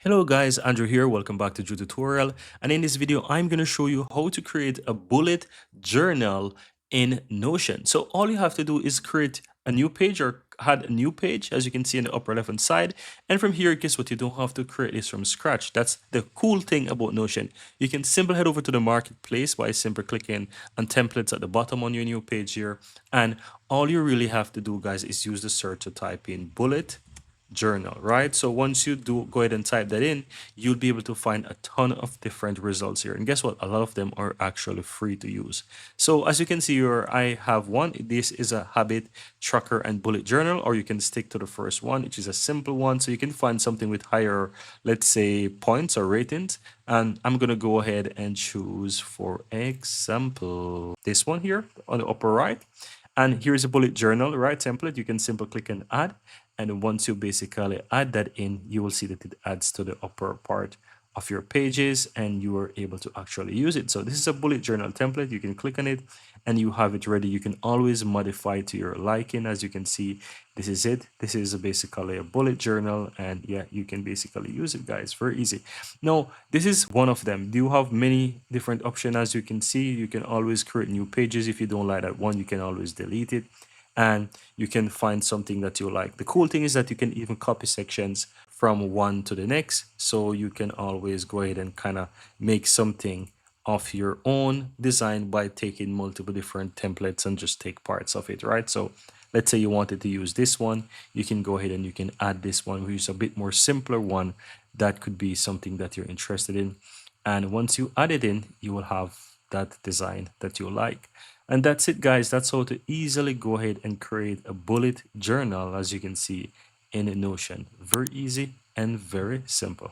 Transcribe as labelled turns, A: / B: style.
A: Hello guys, Andrew here. Welcome back to Drew Tutorial. And in this video, I'm going to show you how to create a bullet journal in Notion. So all you have to do is create a new page or add a new page, as you can see in the upper left hand side. And from here, guess what? You don't have to create this from scratch. That's the cool thing about Notion. You can simply head over to the marketplace by simply clicking on templates at the bottom on your new page here. And all you really have to do, guys, is use the search to type in bullet journal, right? So once you do go ahead and type that in, you'll be able to find a ton of different results here. And guess what? A lot of them are actually free to use. So as you can see here, I have one. This is a habit tracker and bullet journal, or you can stick to the first one, which is a simple one. So you can find something with higher, let's say, points or ratings. And I'm going to go ahead and choose, for example, this one here on the upper right. And here's a bullet journal, right? Template. You can simply click and add. And once you basically add that in, you will see that it adds to the upper part of your pages and you are able to actually use it. So this is a bullet journal template. You can click on it and you have it ready. You can always modify to your liking. As you can see, this is it. This is basically a bullet journal, and yeah, you can basically use it, guys. Very easy. Now, this is one of them. Do you have many different options? As you can see, you can always create new pages. If you don't like that one, you can always delete it and you can find something that you like. The cool thing is that you can even copy sections from one to the next, so you can always go ahead and kind of make something of your own design by taking multiple different templates and just take parts of it, right? So let's say you wanted to use this one, you can go ahead and you can add this one, which is a bit more simpler one that could be something that you're interested in. And once you add it in, you will have that design that you like. And that's it, guys. That's how to easily go ahead and create a bullet journal, as you can see in Notion. Very easy and very simple.